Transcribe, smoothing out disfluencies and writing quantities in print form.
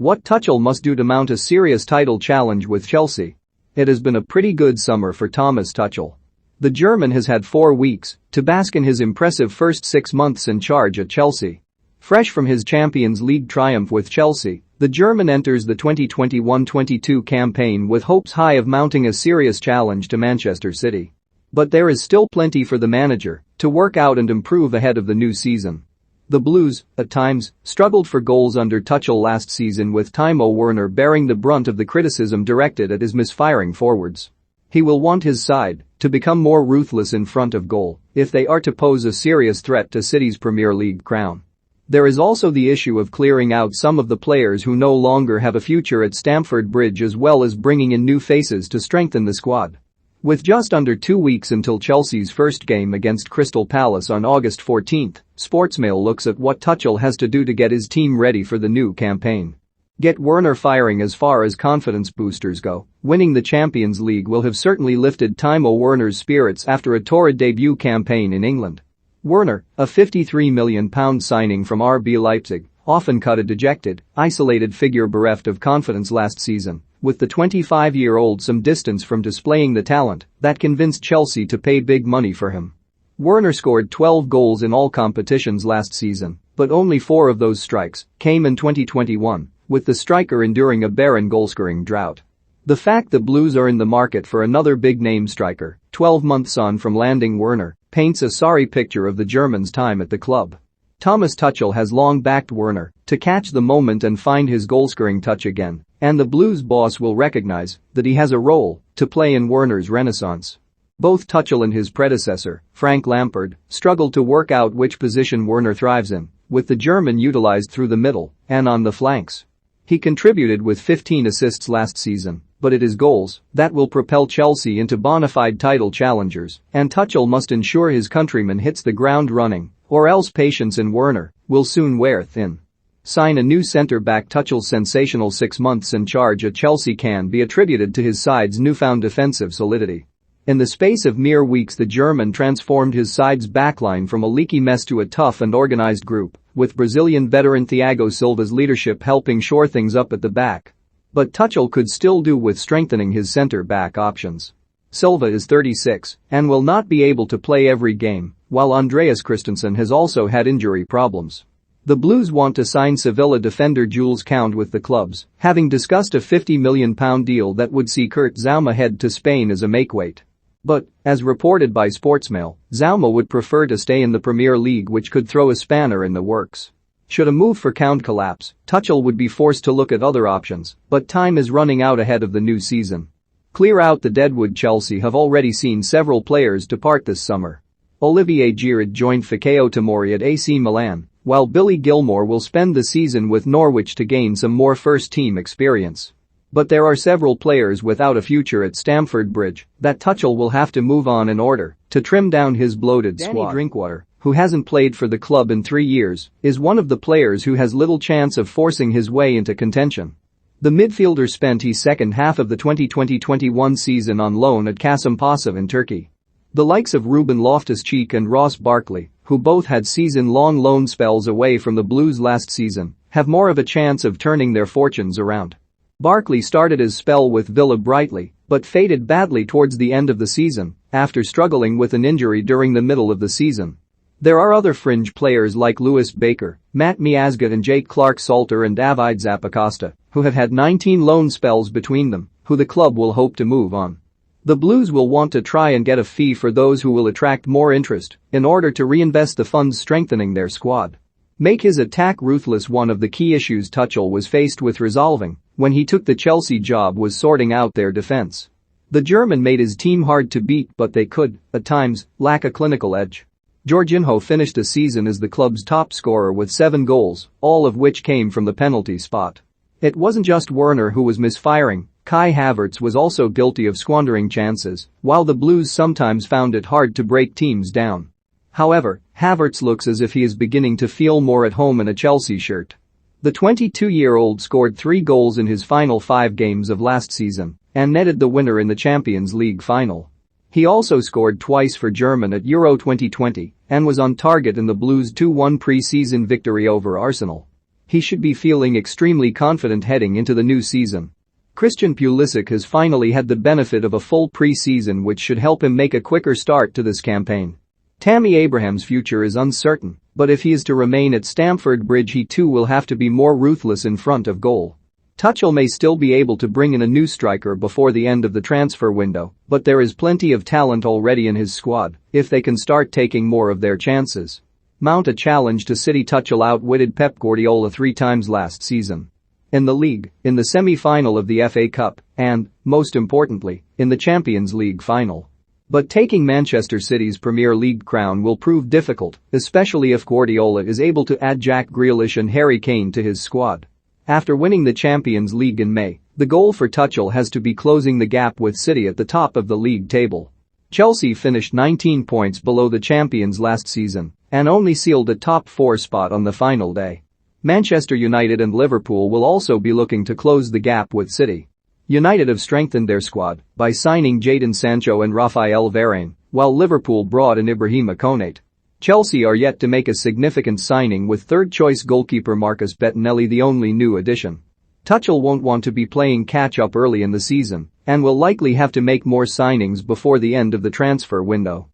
What Tuchel must do to mount a serious title challenge with Chelsea. It has been a pretty good summer for Thomas Tuchel. The German has had 4 weeks to bask in his impressive first 6 months in charge at Chelsea. Fresh from his Champions League triumph with Chelsea, the German enters the 2021-22 campaign with hopes high of mounting a serious challenge to Manchester City. But there is still plenty for the manager to work out and improve ahead of the new season. The Blues, at times, struggled for goals under Tuchel last season, with Timo Werner bearing the brunt of the criticism directed at his misfiring forwards. He will want his side to become more ruthless in front of goal if they are to pose a serious threat to City's Premier League crown. There is also the issue of clearing out some of the players who no longer have a future at Stamford Bridge, as well as bringing in new faces to strengthen the squad. With just under 2 weeks until Chelsea's first game against Crystal Palace on August 14, Sportsmail looks at what Tuchel has to do to get his team ready for the new campaign. Get Werner firing. As far as confidence boosters go, winning the Champions League will have certainly lifted Timo Werner's spirits after a torrid debut campaign in England. Werner, a £53 million signing from RB Leipzig, often cut a dejected, isolated figure bereft of confidence last season, with the 25-year-old some distance from displaying the talent that convinced Chelsea to pay big money for him. Werner scored 12 goals in all competitions last season, but only 4 of those strikes came in 2021, with the striker enduring a barren goalscoring drought. The fact the Blues are in the market for another big-name striker, 12 months on from landing Werner, paints a sorry picture of the German's time at the club. Thomas Tuchel has long backed Werner to catch the moment and find his goal-scoring touch again, and the Blues boss will recognize that he has a role to play in Werner's renaissance. Both Tuchel and his predecessor, Frank Lampard, struggled to work out which position Werner thrives in, with the German utilized through the middle and on the flanks. He contributed with 15 assists last season, but it is goals that will propel Chelsea into bona fide title challengers, and Tuchel must ensure his countryman hits the ground running, or else patience in Werner will soon wear thin. Sign a new centre-back. Tuchel's sensational 6 months in charge at Chelsea can be attributed to his side's newfound defensive solidity. In the space of mere weeks, the German transformed his side's backline from a leaky mess to a tough and organized group, with Brazilian veteran Thiago Silva's leadership helping shore things up at the back. But Tuchel could still do with strengthening his centre-back options. Silva is 36 and will not be able to play every game, while Andreas Christensen has also had injury problems. The Blues want to sign Sevilla defender Jules Koundé with the clubs, having discussed a £50 million deal that would see Kurt Zouma head to Spain as a makeweight. But, as reported by Sportsmail, Zouma would prefer to stay in the Premier League, which could throw a spanner in the works. Should a move for Koundé collapse, Tuchel would be forced to look at other options, but time is running out ahead of the new season. Clear out the deadwood. Chelsea have already seen several players depart this summer. Olivier Giroud joined Fikayo Tomori at AC Milan, while Billy Gilmour will spend the season with Norwich to gain some more first-team experience. But there are several players without a future at Stamford Bridge that Tuchel will have to move on in order to trim down his bloated squad. Danny Drinkwater, who hasn't played for the club in 3 years, is one of the players who has little chance of forcing his way into contention. The midfielder spent his second half of the 2020-21 season on loan at Kasımpaşa in Turkey. The likes of Ruben Loftus-Cheek and Ross Barkley, who both had season-long loan spells away from the Blues last season, have more of a chance of turning their fortunes around. Barkley started his spell with Villa brightly, but faded badly towards the end of the season after struggling with an injury during the middle of the season. There are other fringe players like Lewis Baker, Matt Miazga and Jake Clark-Salter and David Zappacosta, who have had 19 loan spells between them, who the club will hope to move on. The Blues will want to try and get a fee for those who will attract more interest in order to reinvest the funds strengthening their squad. Make his attack ruthless. One of the key issues Tuchel was faced with resolving when he took the Chelsea job was sorting out their defense. The German made his team hard to beat, but they could, at times, lack a clinical edge. Jorginho finished the season as the club's top scorer with 7 goals, all of which came from the penalty spot. It wasn't just Werner who was misfiring. Kai Havertz was also guilty of squandering chances, while the Blues sometimes found it hard to break teams down. However, Havertz looks as if he is beginning to feel more at home in a Chelsea shirt. The 22-year-old scored 3 goals in his final 5 games of last season and netted the winner in the Champions League final. He also scored twice for Germany at Euro 2020 and was on target in the Blues' 2-1 pre-season victory over Arsenal. He should be feeling extremely confident heading into the new season. Christian Pulisic has finally had the benefit of a full pre-season, which should help him make a quicker start to this campaign. Tammy Abraham's future is uncertain, but if he is to remain at Stamford Bridge, he too will have to be more ruthless in front of goal. Tuchel may still be able to bring in a new striker before the end of the transfer window, but there is plenty of talent already in his squad if they can start taking more of their chances. Mount a challenge to City. Tuchel outwitted Pep Guardiola 3 times last season. In the league, in the semi-final of the FA Cup, and, most importantly, in the Champions League final. But taking Manchester City's Premier League crown will prove difficult, especially if Guardiola is able to add Jack Grealish and Harry Kane to his squad. After winning the Champions League in May, the goal for Tuchel has to be closing the gap with City at the top of the league table. Chelsea finished 19 points below the champions last season and only sealed a top 4 spot on the final day. Manchester United and Liverpool will also be looking to close the gap with City. United have strengthened their squad by signing Jadon Sancho and Raphael Varane, while Liverpool brought in Ibrahima Konate. Chelsea are yet to make a significant signing, with third-choice goalkeeper Marcus Bettinelli the only new addition. Tuchel won't want to be playing catch-up early in the season and will likely have to make more signings before the end of the transfer window.